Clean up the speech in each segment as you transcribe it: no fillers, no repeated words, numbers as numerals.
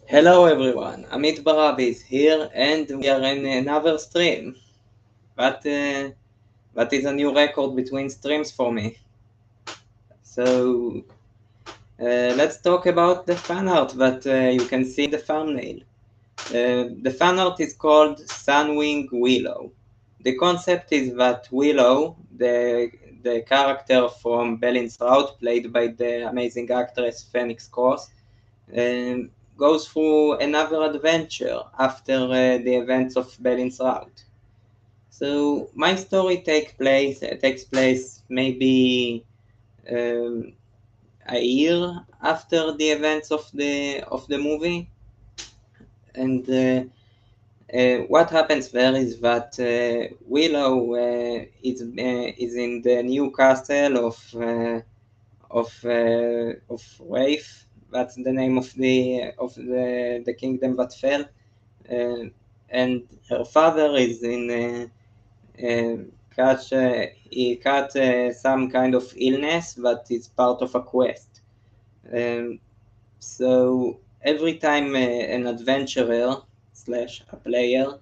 Hello everyone, Amit Barabi is here and we are in another stream. But that is a new record between streams for me. So let's talk about the fan art that you can see in the thumbnail. The fan art is called Sunwing Willow. The concept is that Willow, the character from Baelin's Route, played by the amazing actress Phoenix Cross, um, goes through another adventure after the events of Baelin's Route. So my story takes place maybe um, a year after the events of the movie, and what happens there is that Willow is in the new castle of Rafe. That's the name of the kingdom that fell, uh, and her father is in he caught some kind of illness that is part of a quest. Um, so every time an adventurer slash a player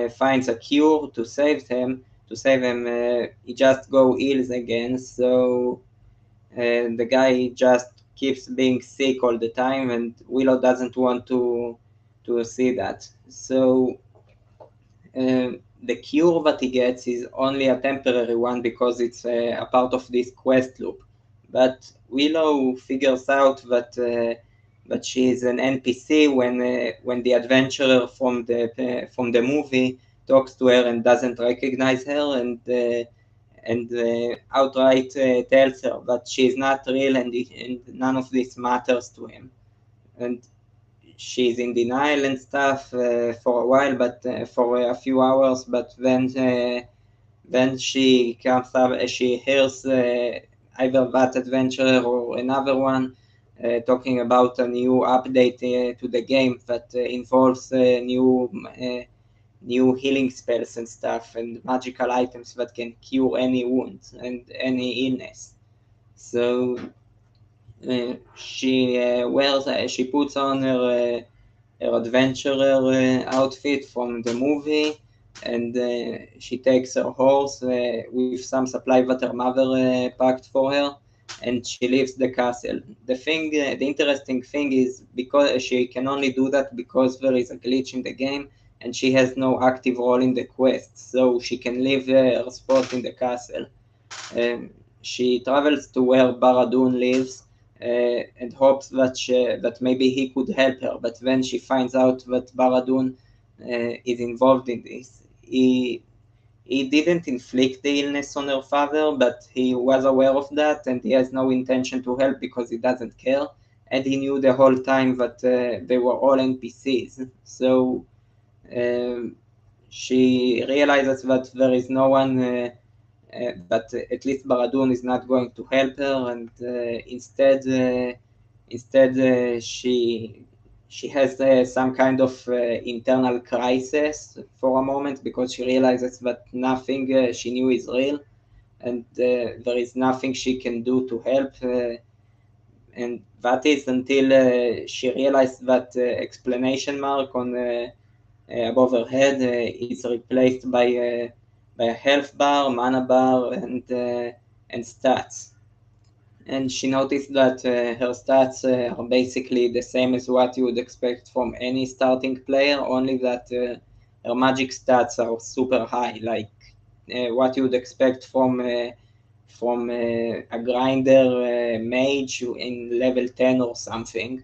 finds a cure to save him, he just go ill again. So the guy just keeps being sick all the time, and Willow doesn't want to see that. So the cure that he gets is only a temporary one because it's a part of this quest loop. But Willow figures out that she is an NPC when the adventurer from the movie talks to her and doesn't recognize her and outright tells her that she is not real and none of this matters to him. And she's in denial and stuff for a while, but for a few hours. But then she comes up, she hears either that adventurer or another one talking about a new update to the game that involves new healing spells and stuff and magical items that can cure any wounds and any illness. So she puts on her adventurer outfit from the movie, and she takes her horse with some supply that her mother packed for her, and she leaves the castle. The interesting thing is because she can only do that because there is a glitch in the game, and she has no active role in the quest, so she can leave her spot in the castle. She travels to where Baradun lives and hopes that maybe he could help her. But when she finds out that Baradun is involved in this, he didn't inflict the illness on her father, but he was aware of that and he has no intention to help because he doesn't care. And he knew the whole time that they were all NPCs. So um, she realizes that there is no one but at least Baradun is not going to help her, and instead she has some kind of internal crisis for a moment because she realizes that nothing she knew is real, and there is nothing she can do to help. And that is until she realized that explanation mark on above her head is replaced by a health bar, mana bar, and stats. And she noticed that her stats are basically the same as what you would expect from any starting player, only that her magic stats are super high, like what you would expect from a grinder mage in level 10 or something.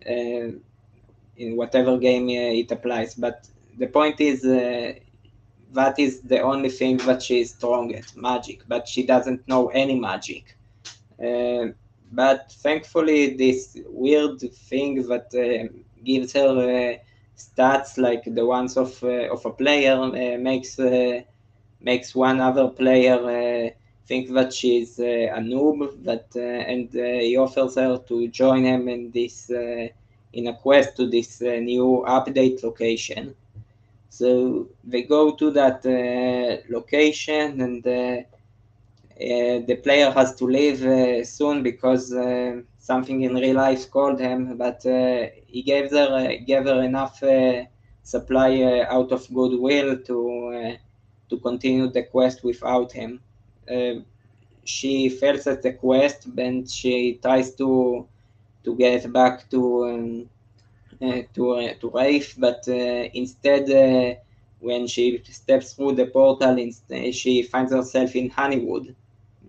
Uh, in whatever game it applies. But the point is, that is the only thing that she is strong at, magic. But she doesn't know any magic. Uh, but thankfully, this weird thing that gives her stats like the ones of a player makes one other player think that she's a noob. And he offers her to join him in this in a quest to this new update location. So they go to that location, and the player has to leave soon because something in real life called him, but he gave her enough supply out of goodwill to continue the quest without him. She fails at the quest, and she tries to get back to Rafe, but instead, when she steps through the portal, she finds herself in Honeywood,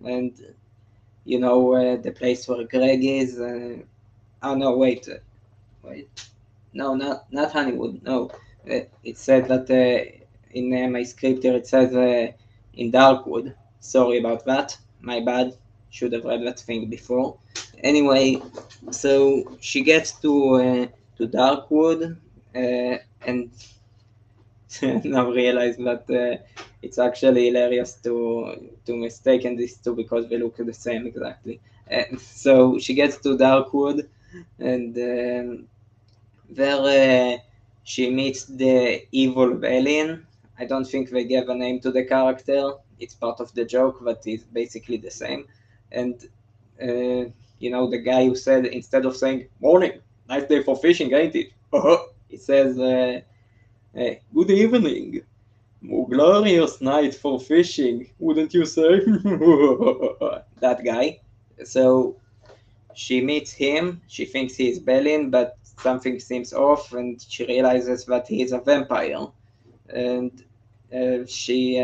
and you know the place where Greg is. Oh no, wait, no, not Honeywood. No, it said that in my script here it says in Darkwood. Sorry about that. My bad. Should have read that thing before. Anyway, so she gets to Darkwood, and now realize that it's actually hilarious to mistaken these two because they look the same exactly. So she gets to Darkwood, and there she meets the evil Baelin. I don't think they gave a name to the character. It's part of the joke, but it's basically the same. And you know, the guy who said, instead of saying "morning, nice day for fishing, ain't it?" he says, "Good evening, glorious night for fishing, wouldn't you say?" That guy. So she meets him. She thinks he's Baelin, but something seems off, and she realizes that he's a vampire. And she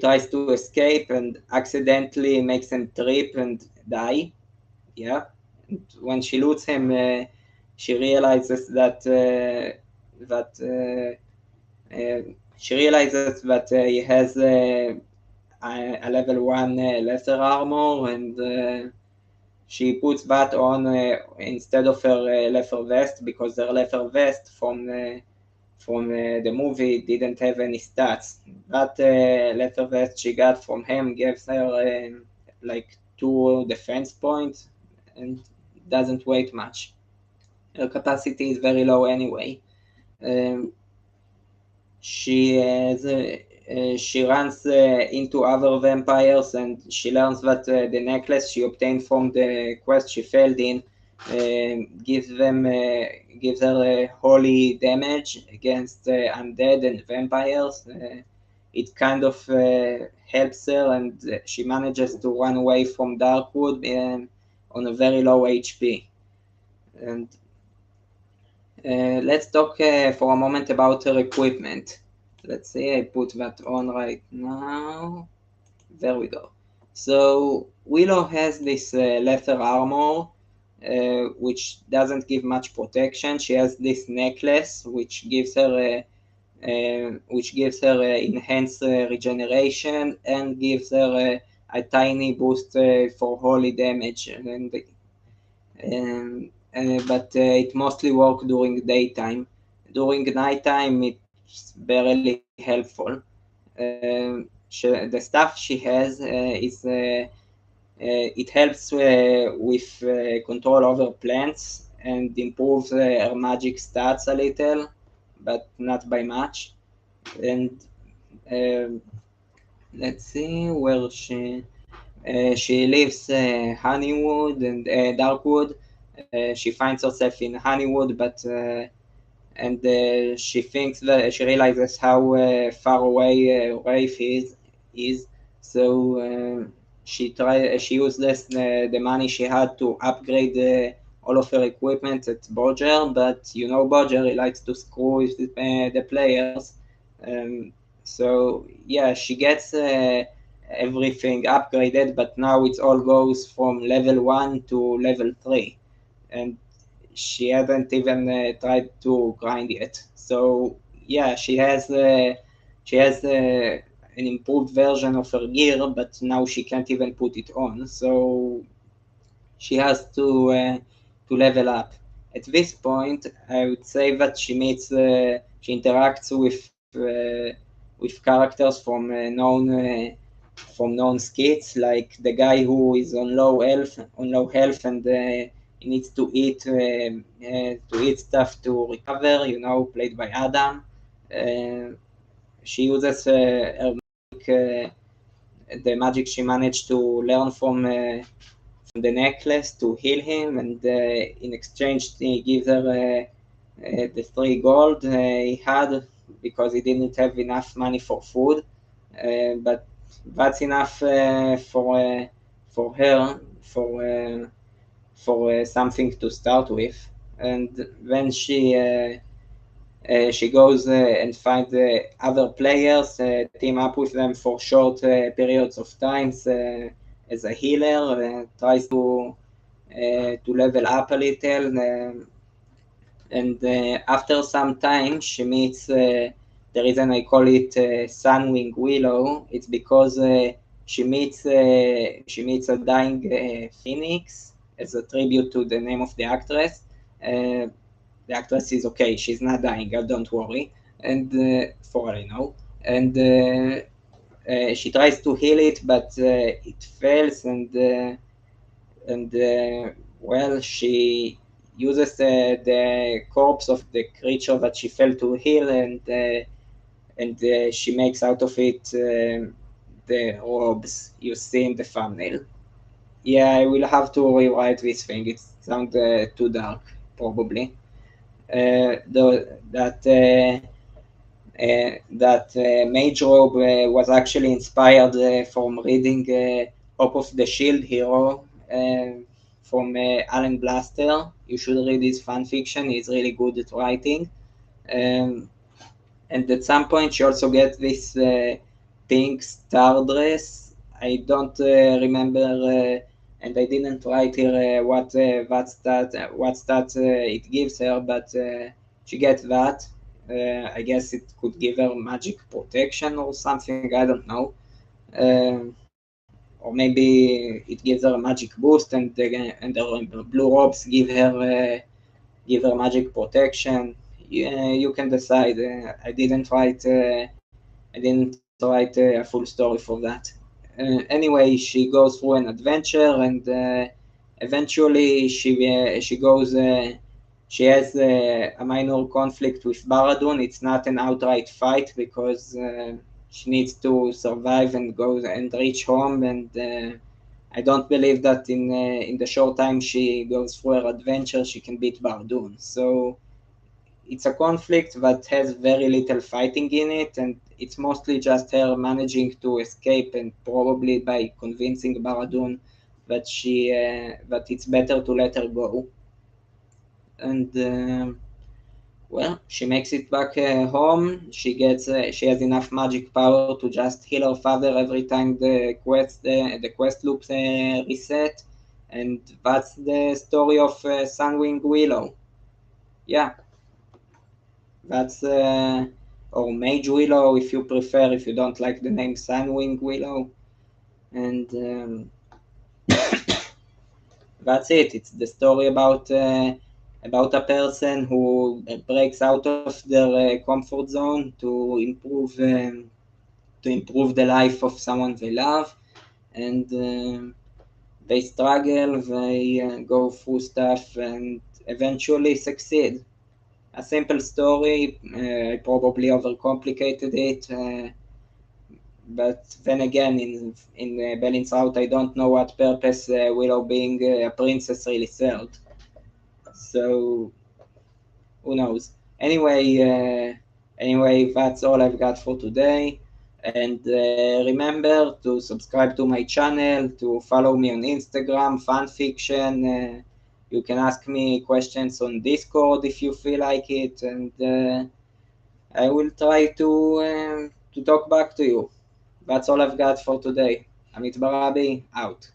tries to escape and accidentally makes him trip and die. Yeah. And when she loots him, she realizes that he has a level 1 lesser armor, and she puts that on instead of her leather vest, because her leather vest from the movie didn't have any stats. That leather vest she got from him gives her like 2 defense points and doesn't weigh much. Her capacity is very low anyway. She runs into other vampires, and she learns that the necklace she obtained from the quest she failed in gives her holy damage against undead and vampires. It kind of helps her, and she manages to run away from Darkwood on a very low HP. And let's talk for a moment about her equipment. Let's see, I put that on right now. There we go. So Willow has this leather armor, which doesn't give much protection. She has this necklace, which gives her enhanced regeneration and gives her a tiny boost for holy damage. But it mostly works during daytime. During nighttime, it's barely helpful. The stuff she has it helps with control over plants and improves her magic stats a little, but not by much. And let's see where she lives Honeywood and Darkwood. She finds herself in Honeywood, but and she realizes how far away Rafe is. So she uses the money she had to upgrade all of her equipment at Bodger, but you know Bodger, he likes to screw with the players. So yeah, she gets everything upgraded, but now it all goes from level 1 to level 3, and she hasn't even tried to grind yet. So yeah, she has an improved version of her gear, but now she can't even put it on. So she has to level up. At this point, I would say that she interacts with characters from known skits, like the guy who is on low health, and he needs to eat stuff to recover. You know, played by Adam. She uses her magic, the magic she managed to learn from the necklace to heal him, and in exchange he gives her the 3 gold he had because he didn't have enough money for food, but that's enough for her for something to start with. And when she goes and finds other players, team up with them for short periods of times as a healer, tries to level up a little, and after some time she meets the reason I call it Sunwing Willow. It's because she meets a dying phoenix as a tribute to the name of the actress. The actress is okay; she's not dying. Don't worry. And for all I know, and she tries to heal it, but it fails, and well, she uses the corpse of the creature that she failed to heal, and she makes out of it the robes you see in the thumbnail. Yeah, I will have to rewrite this thing. It sounds too dark, probably. That mage robe was actually inspired from reading Hope of the Shield Hero from Alan Blaster. You should read his fan fiction. He's really good at writing. And at some point, she also gets this pink star dress. I don't remember, and I didn't write here what stat it gives her, but she gets that. I guess it could give her magic protection or something. I don't know. Or maybe it gives her a magic boost, and the blue robes give her magic protection. Yeah, you can decide. I didn't write a full story for that. Anyway, she goes through an adventure, and eventually she goes. She has a minor conflict with Baradun. It's not an outright fight because she needs to survive and go and reach home. And I don't believe that in the short time she goes through her adventure, she can beat Baradun. So it's a conflict that has very little fighting in it, and it's mostly just her managing to escape, and probably by convincing Baradun that that it's better to let her go. And well, she makes it back home. She has enough magic power to just heal her father every time the quest loops reset, and that's the story of Sunwing Willow. Yeah. That's or Mage Willow if you prefer, if you don't like the name Sunwing Willow. And that's it. It's the story about a person who breaks out of their comfort zone to improve the life of someone they love, and they struggle, they go through stuff, and eventually succeed. A simple story. I probably overcomplicated it, but then again, in Baelin's Route, I don't know what purpose Willow being a princess really served. So who knows? Anyway, that's all I've got for today. And remember to subscribe to my channel, to follow me on Instagram, fanfiction. You can ask me questions on Discord if you feel like it, and I will try to talk back to you. That's all I've got for today. Amit Barabi, out.